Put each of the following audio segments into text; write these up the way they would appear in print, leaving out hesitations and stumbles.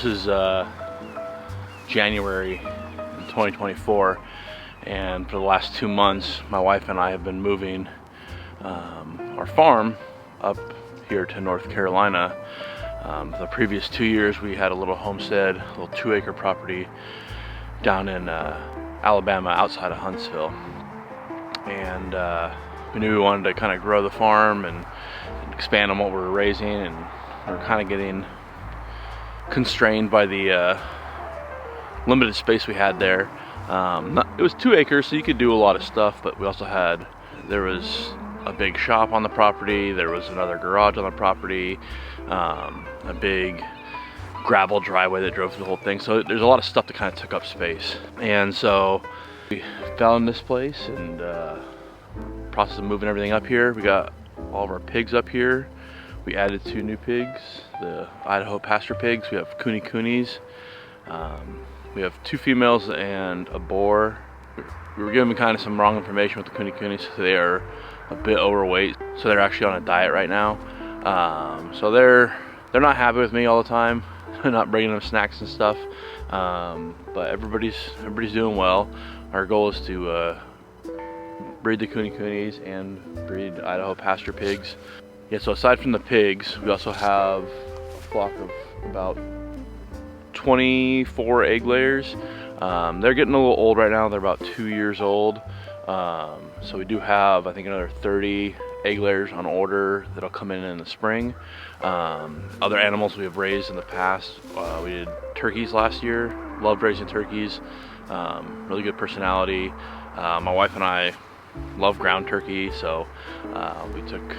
This is January 2024, and for the last 2 months my wife and I have been moving our farm up here to North Carolina. The previous 2 years we had a little homestead, a little 2-acre property down in Alabama outside of Huntsville, and we knew we wanted to kind of grow the farm and expand on what we were raising, and we were kind of getting constrained by the limited space we had there. It was 2 acres, so you could do a lot of stuff, but we also had, there was a big shop on the property, there was another garage on the property, a big gravel driveway that drove through the whole thing. So there's a lot of stuff that kind of took up space. And so we found this place and process of moving everything up here. We got all of our pigs up here. We added 2 new pigs, the Idaho pasture pigs. We have coonies. We have 2 females and a boar. We were given kind of some wrong information with the coonies, so they are a bit overweight. So they're actually on a diet right now. So they're not happy with me all the time. Not bringing them snacks and stuff. But everybody's doing well. Our goal is to breed the coonies and breed Idaho pasture pigs. Yeah, so aside from the pigs, we also have a flock of about 24 egg layers. They're getting a little old right now. They're about 2 years old. So we do have, I think, another 30 egg layers on order that'll come in the spring. Other animals we have raised in the past, we did turkeys last year. Loved raising turkeys. Really good personality. My wife and I love ground turkey, so we took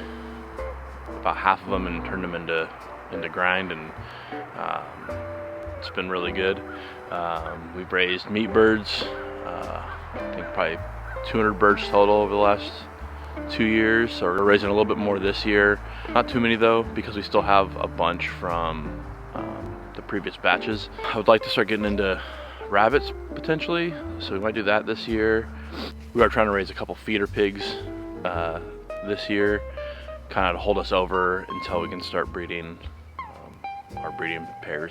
about half of them and turned them into grind, and it's been really good. We've raised meat birds, I think probably 200 birds total over the last 2 years, so we're raising a little bit more this year. Not too many though, because we still have a bunch from the previous batches. I would like to start getting into rabbits potentially, so we might do that this year. We are trying to raise a couple feeder pigs this year, kind of to hold us over until we can start breeding our breeding pairs.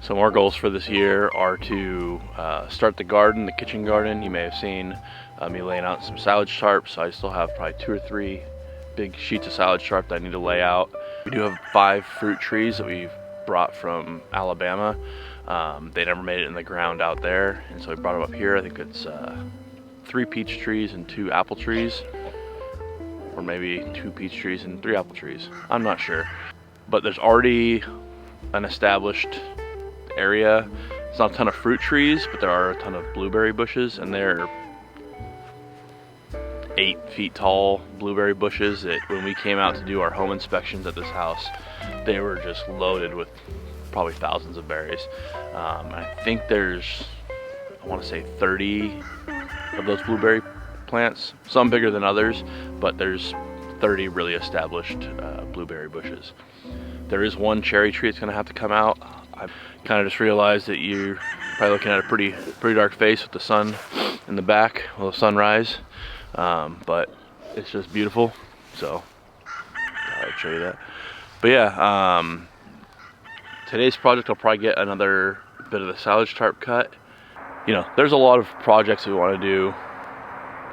Some more goals for this year are to start the garden, the kitchen garden. You may have seen me laying out some silage tarps. I still have probably 2 or 3 big sheets of silage tarp that I need to lay out. We do have 5 fruit trees that we've brought from Alabama. They never made it in the ground out there, and so we brought them up here. I think it's 3 peach trees and 2 apple trees, or maybe 2 peach trees and 3 apple trees. I'm not sure, but there's already an established area. It's not a ton of fruit trees, but there are a ton of blueberry bushes, and they're 8 feet tall blueberry bushes that when we came out to do our home inspections at this house, they were just loaded with probably thousands of berries. I think there's, I want to say 30 of those blueberry plants, some bigger than others, but there's 30 really established blueberry bushes. There is 1 cherry tree that's going to have to come out. I've kind of just realized that you're probably looking at a pretty dark face with the sun in the back, well, the sunrise, but it's just beautiful, so I'll show you that. But yeah, today's project will probably get another bit of the silage tarp cut. You know, there's a lot of projects we want to do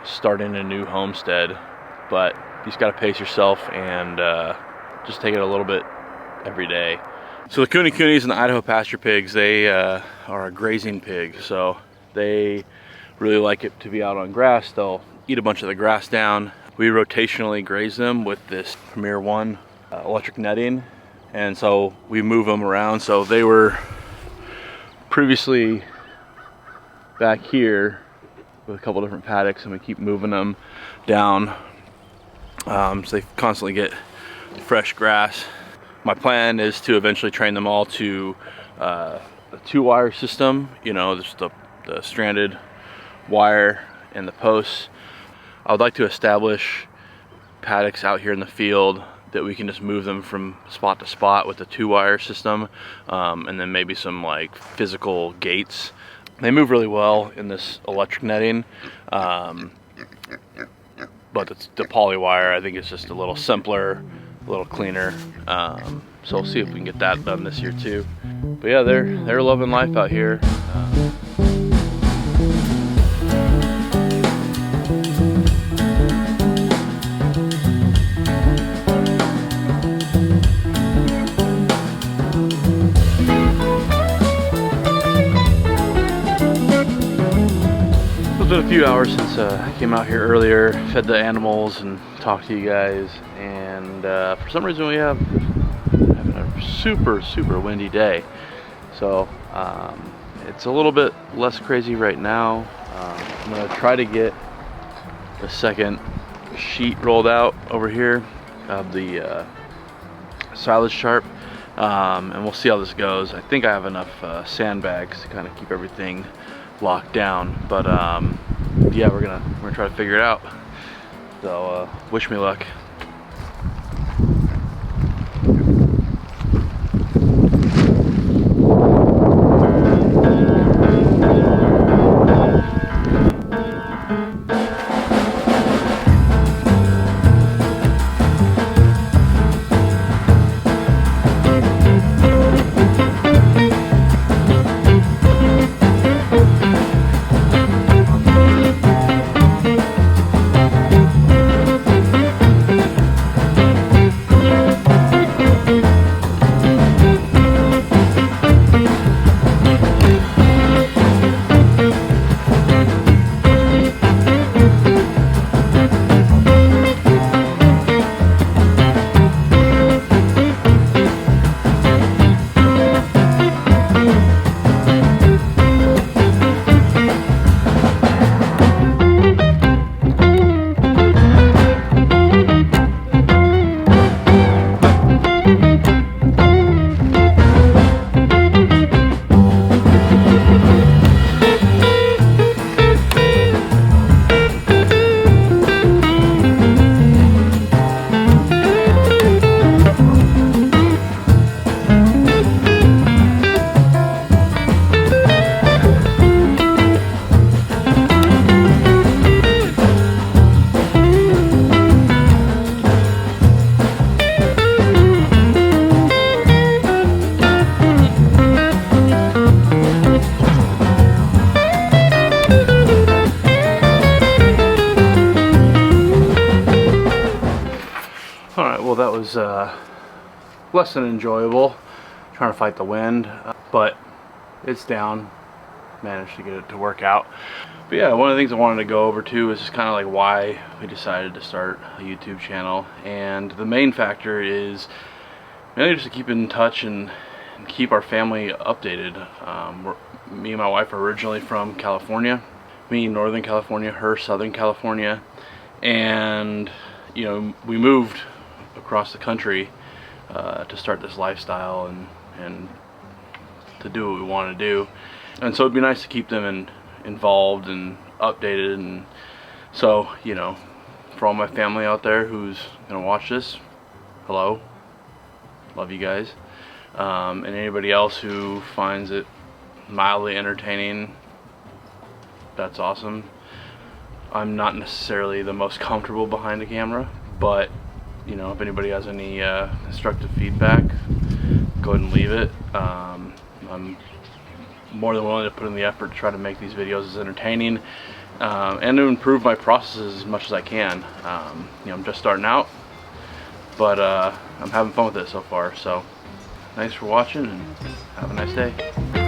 starting a new homestead, but you just got to pace yourself and just take it a little bit every day. So the coonies and the Idaho pasture pigs, they are a grazing pig, so they really like it to be out on grass. They'll eat a bunch of the grass down. We rotationally graze them with this Premier 1 electric netting, and so we move them around. So they were previously back here with a couple different paddocks, and we keep moving them down, so they constantly get fresh grass. My plan is to eventually train them all to a 2-wire system, you know, just the stranded wire and the posts. I would like to establish paddocks out here in the field that we can just move them from spot to spot with the 2-wire system, and then maybe some like physical gates. They move really well in this electric netting, but the poly wire, I think it's just a little simpler, a little cleaner. So we'll see if we can get that done this year too. But yeah, they're loving life out here. It's been a few hours since I came out here earlier, fed the animals and talked to you guys, and for some reason we have having a super windy day. So it's a little bit less crazy right now. I'm gonna try to get the second sheet rolled out over here of the silage tarp, and we'll see how this goes. I think I have enough sandbags to kind of keep everything locked down, but yeah, we're gonna try to figure it out. So wish me luck. Alright, well that was less than enjoyable, trying to fight the wind, but it's down. Managed to get it to work out. But yeah, one of the things I wanted to go over too is just kind of like why we decided to start a YouTube channel, and the main factor is mainly just to keep in touch and keep our family updated. Me and my wife are originally from California, me Northern California, her Southern California, and you know, we moved across the country to start this lifestyle and to do what we want to do, and so it'd be nice to keep them involved and updated. And so, you know, for all my family out there who's gonna watch this, hello, love you guys, and anybody else who finds it mildly entertaining, that's awesome. I'm not necessarily the most comfortable behind the camera, but you know, if anybody has any constructive feedback, go ahead and leave it. I'm more than willing to put in the effort to try to make these videos as entertaining and to improve my processes as much as I can. You know, I'm just starting out, but I'm having fun with it so far. So thanks for watching and have a nice day.